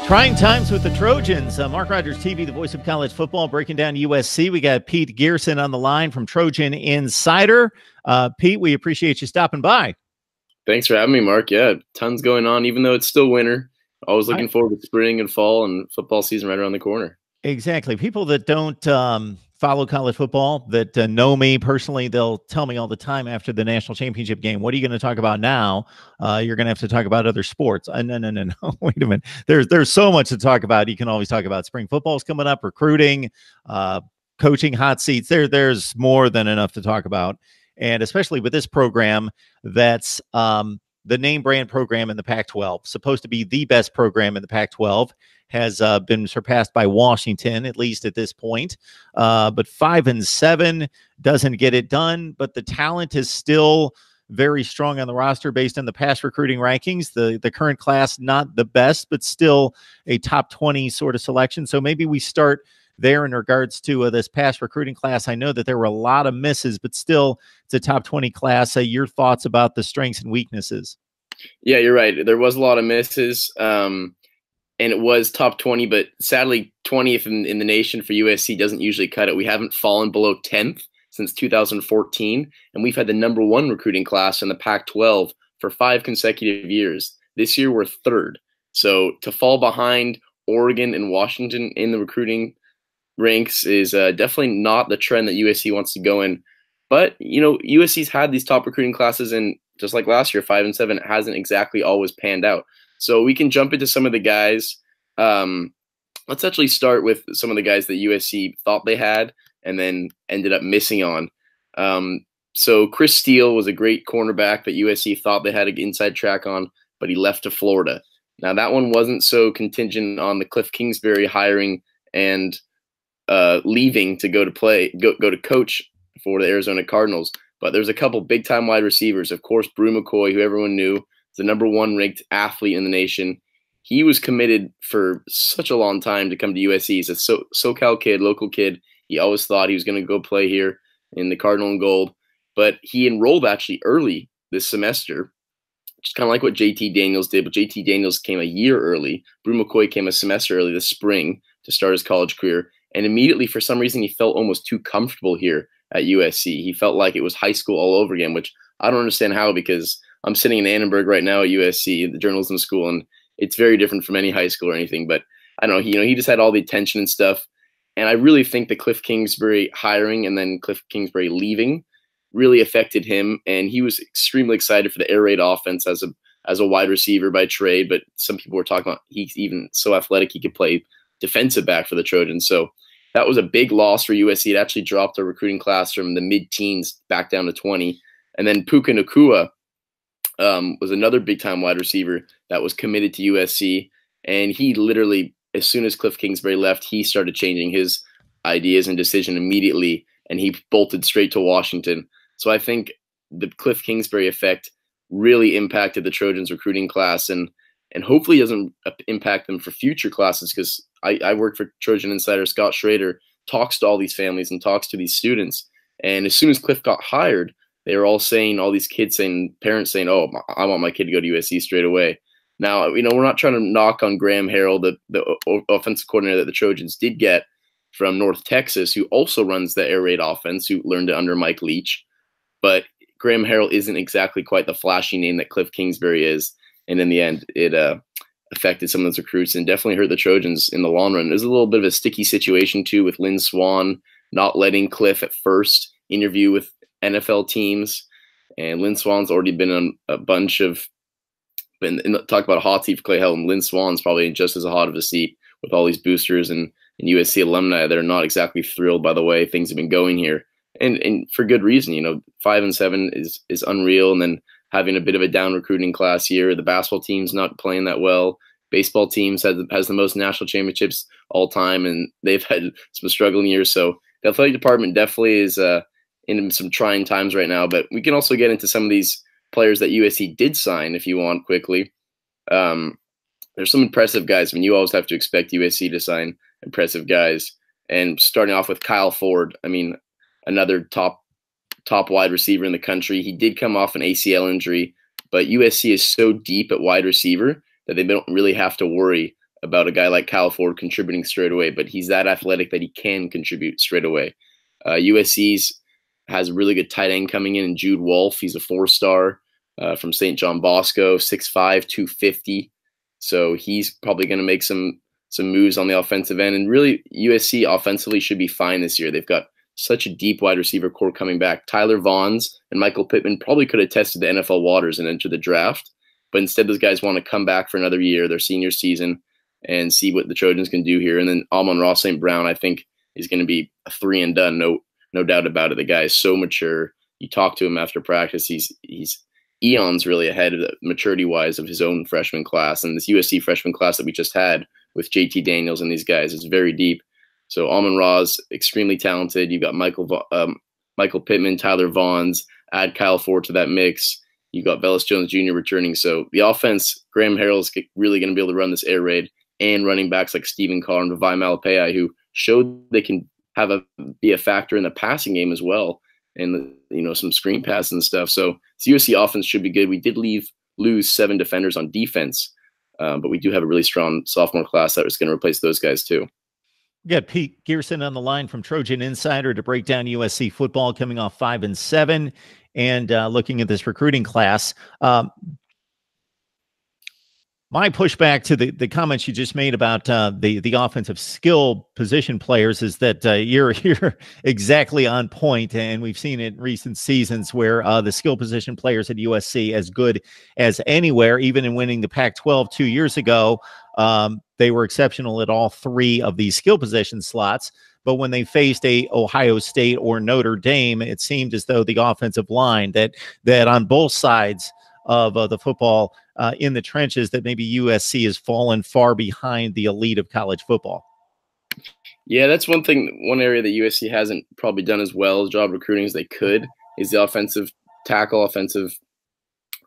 Trying times with the Trojans. MarkRogersTV, the voice of college football, breaking down USC. We got Pete Gearson on the line from Trojan Insider. Pete, we appreciate you stopping by. Thanks for having me, Mark. Yeah, tons going on, even though it's still winter. Always looking forward to spring and fall and football season right around the corner. Exactly. People that don't follow college football, that know me personally, they'll tell me all the time after the national championship game, what are you going to talk about now? You're going to have to talk about other sports. No. Wait a minute. There's so much to talk about. You can always talk about spring football's coming up, recruiting, coaching, hot seats. There's more than enough to talk about. And especially with this program that's the name brand program in the Pac-12, supposed to be the best program in the Pac-12, has been surpassed by Washington, at least at this point. But 5-7 doesn't get it done, but the talent is still very strong on the roster based on the past recruiting rankings. The current class, not the best, but still a top 20 sort of selection. So maybe we start there in regards to this past recruiting class. I know that there were a lot of misses, but still it's a top 20 class. Your thoughts about the strengths and weaknesses? Yeah, you're right. There was a lot of misses, and it was top 20, but sadly 20th in the nation for USC doesn't usually cut it. We haven't fallen below 10th since 2014, and we've had the #1 recruiting class in the Pac-12 for 5 consecutive years. This year we're 3rd. So to fall behind Oregon and Washington in the recruiting ranks is definitely not the trend that USC wants to go in. But, you know, USC's had these top recruiting classes, and just like last year, 5-7, it hasn't exactly always panned out. So we can jump into some of the guys. Let's actually start with some of the guys that USC thought they had and then ended up missing on. So Chris Steele was a great cornerback that USC thought they had an inside track on, but he left to Florida. Now, that one wasn't so contingent on the Cliff Kingsbury hiring and leaving to go to coach for the Arizona Cardinals. But there's a couple big-time wide receivers. Of course, Brew Mccoy, who everyone knew, is the #1 ranked athlete in the nation. He was committed for such a long time to come to USC. He's a SoCal kid, local kid. He always thought he was going to go play here in the Cardinal and Gold. But he enrolled actually early this semester, just kind of like what JT Daniels did. But JT Daniels came a year early. Brew Mccoy came a semester early this spring to start his college career. And immediately, for some reason, he felt almost too comfortable here at USC. He felt like it was high school all over again, which I don't understand how, because I'm sitting in Annenberg right now at USC, the journalism school, and it's very different from any high school or anything. But I don't know, he just had all the attention and stuff. And I really think the Cliff Kingsbury hiring and then Cliff Kingsbury leaving really affected him. And he was extremely excited for the air raid offense as a wide receiver by trade. But some people were talking about he's even so athletic he could play defensive back for the Trojans. So that was a big loss for USC. It actually dropped their recruiting class from the mid-teens back down to 20. And then Puka Nacua was another big-time wide receiver that was committed to USC. And he literally, as soon as Cliff Kingsbury left, he started changing his ideas and decision immediately, and he bolted straight to Washington. So I think the Cliff Kingsbury effect really impacted the Trojans recruiting class, and hopefully doesn't impact them for future classes, because I work for Trojan Insider. Scott Schrader talks to all these families and talks to these students. And as soon as Cliff got hired, they were all saying, all these kids saying, parents saying, oh, I want my kid to go to USC straight away. Now, we're not trying to knock on Graham Harrell, the offensive coordinator that the Trojans did get from North Texas, who also runs the air raid offense, who learned it under Mike Leach. But Graham Harrell isn't exactly quite the flashy name that Cliff Kingsbury is. And in the end, it affected some of those recruits and definitely hurt the Trojans in the long run. There's a little bit of a sticky situation, too, with Lynn Swann not letting Cliff at first interview with NFL teams. And Lynn Swann's already been on a bunch of – talk about a hot seat for Clay Helton. Lynn Swann's probably just as hot of a seat with all these boosters and USC alumni that are not exactly thrilled by the way things have been going here. And for good reason. 5-7 is unreal. And then having a bit of a down recruiting class here. The basketball team's not playing that well. Baseball teams has the most national championships all time, and they've had some struggling years. So the athletic department definitely is in some trying times right now. But we can also get into some of these players that USC did sign if you want quickly. There's some impressive guys. You always have to expect USC to sign impressive guys. And starting off with Kyle Ford, another top wide receiver in the country. He did come off an ACL injury, but USC is so deep at wide receiver that they don't really have to worry about a guy like Kyle Ford contributing straight away, but he's that athletic that he can contribute straight away. USC's has a really good tight end coming in Jude Wolfe. He's a 4-star from St. John Bosco, 6'5", 250. So he's probably going to make some moves on the offensive end. And really, USC offensively should be fine this year. They've got such a deep wide receiver core coming back. Tyler Vaughns and Michael Pittman probably could have tested the NFL waters and entered the draft, but instead those guys want to come back for another year, their senior season, and see what the Trojans can do here. And then Amon-Ra St. Brown, I think, is going to be a 3 and done. No doubt about it. The guy is so mature. You talk to him after practice, he's eons really ahead of maturity-wise of his own freshman class. And this USC freshman class that we just had with JT Daniels and these guys is very deep. So Amon-Ra is extremely talented. You've got Michael Pittman, Tyler Vaughns, add Kyle Ford to that mix. You've got Velus Jones Jr. returning. So the offense, Graham Harrell's really going to be able to run this air raid, and running backs like Stephen Carr and Vavai Malapei, who showed they can be a factor in the passing game as well, and some screen passes and stuff. So the USC offense should be good. We did lose 7 defenders on defense, but we do have a really strong sophomore class that is going to replace those guys too. We got Pete Gearson on the line from Trojan Insider to break down USC football, coming off 5-7 and looking at this recruiting class. My pushback to the comments you just made about the offensive skill position players is that you're exactly on point, and we've seen it in recent seasons where the skill position players at USC as good as anywhere, even in winning the Pac-12 2 years ago. They were exceptional at all 3 of these skill position slots. But when they faced a Ohio State or Notre Dame, it seemed as though the offensive line that on both sides of the football in the trenches, that maybe USC has fallen far behind the elite of college football. Yeah, that's one area that USC hasn't probably done as well as job recruiting as they could, is the offensive tackle, offensive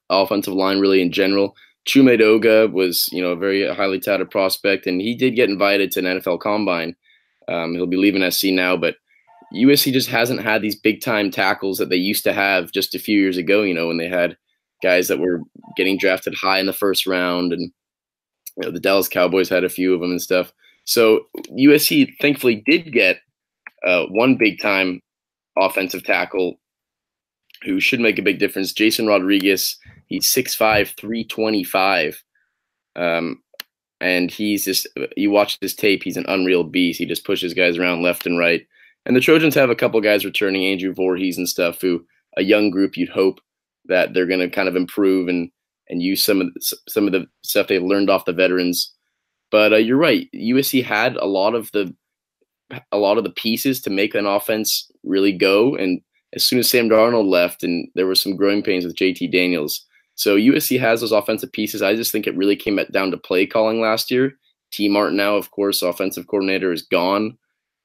line really in general. Chume Doga was, a very highly touted prospect, and he did get invited to an NFL combine. He'll be leaving SC now, but USC just hasn't had these big time tackles that they used to have just a few years ago, when they had guys that were getting drafted high in the first round, and the Dallas Cowboys had a few of them and stuff. So USC thankfully did get one big time offensive tackle who should make a big difference. Jason Rodriguez, he's 6'5", 325. And he's just, you watch this tape, he's an unreal beast. He just pushes guys around left and right. And the Trojans have a couple guys returning, Andrew Voorhees and stuff, who a young group you'd hope that they're going to kind of improve and use some of the stuff they've learned off the veterans. But you're right, USC had a lot of the pieces to make an offense really go. And as soon as Sam Darnold left, and there were some growing pains with JT Daniels. So USC has those offensive pieces. I just think it really came down to play calling last year. T. Martin now, of course, offensive coordinator, is gone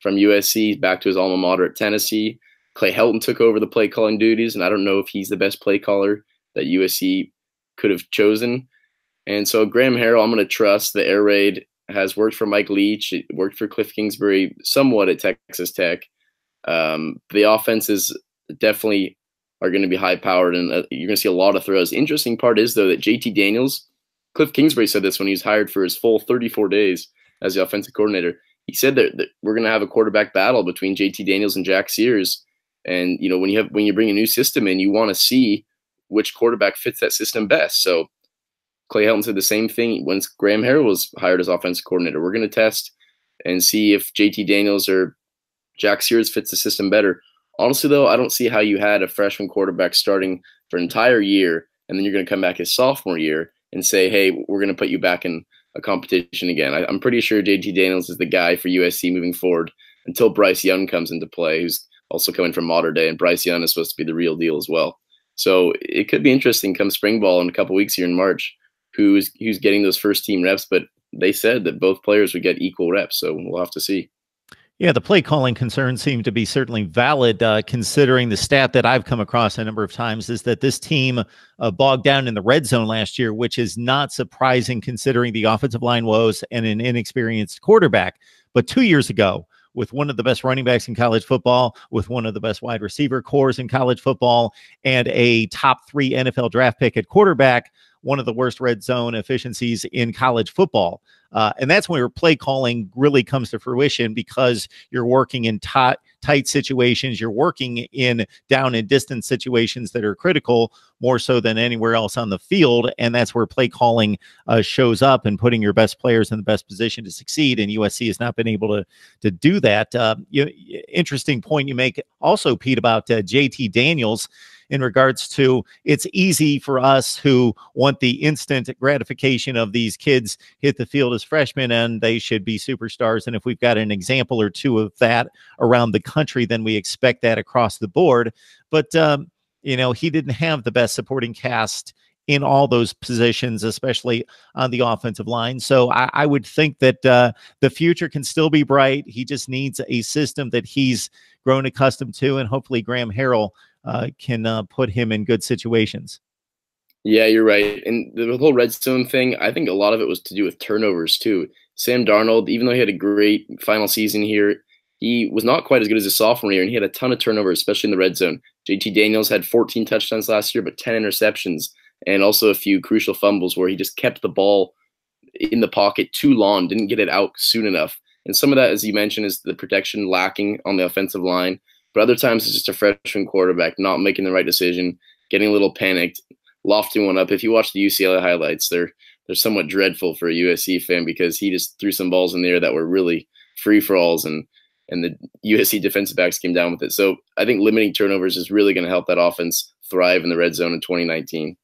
from USC back to his alma mater at Tennessee. Clay Helton took over the play calling duties, and I don't know if he's the best play caller that USC could have chosen. And so Graham Harrell, I'm going to trust. The air raid has worked for Mike Leach. It worked for Cliff Kingsbury somewhat at Texas Tech. The offenses definitely are going to be high powered, and you're going to see a lot of throws. The interesting part is, though, that JT Daniels, Cliff Kingsbury said this when he was hired for his full 34 days as the offensive coordinator. He said that we're going to have a quarterback battle between JT Daniels and Jack Sears. And, when you bring a new system in, you want to see which quarterback fits that system best. So Clay Helton said the same thing when Graham Harrell was hired as offensive coordinator. We're going to test and see if JT Daniels or Jack Sears fits the system better. Honestly, though, I don't see how you had a freshman quarterback starting for an entire year, and then you're going to come back his sophomore year and say, hey, we're going to put you back in a competition again. I'm pretty sure JT Daniels is the guy for USC moving forward until Bryce Young comes into play, who's also coming from Mater Dei, and Bryce Young is supposed to be the real deal as well. So it could be interesting come spring ball in a couple weeks here in March, who's getting those first team reps, but they said that both players would get equal reps, so we'll have to see. Yeah, the play calling concerns seem to be certainly valid, considering the stat that I've come across a number of times is that this team bogged down in the red zone last year, which is not surprising considering the offensive line woes and an inexperienced quarterback. But 2 years ago, with one of the best running backs in college football, with one of the best wide receiver cores in college football, and a top 3 NFL draft pick at quarterback, one of the worst red zone efficiencies in college football. And that's where play calling really comes to fruition, because you're working in tight situations. You're working in down and distance situations that are critical more so than anywhere else on the field. And that's where play calling shows up, and putting your best players in the best position to succeed. And USC has not been able to do that. Interesting point you make also, Pete, about JT Daniels, in regards to, it's easy for us who want the instant gratification of these kids hit the field as freshmen and they should be superstars. And if we've got an example or two of that around the country, then we expect that across the board. But, he didn't have the best supporting cast in all those positions, especially on the offensive line. So I would think that the future can still be bright. He just needs a system that he's grown accustomed to, and hopefully Graham Harrell can put him in good situations. Yeah, you're right. And the whole red zone thing, I think a lot of it was to do with turnovers too. Sam Darnold, even though he had a great final season here, he was not quite as good as his sophomore year, and he had a ton of turnovers, especially in the red zone. JT Daniels had 14 touchdowns last year, but 10 interceptions, and also a few crucial fumbles where he just kept the ball in the pocket too long, didn't get it out soon enough. And some of that, as you mentioned, is the protection lacking on the offensive line. But other times it's just a freshman quarterback not making the right decision, getting a little panicked, lofting one up. If you watch the UCLA highlights, they're somewhat dreadful for a USC fan, because he just threw some balls in the air that were really free-for-alls, and the USC defensive backs came down with it. So I think limiting turnovers is really going to help that offense thrive in the red zone in 2019.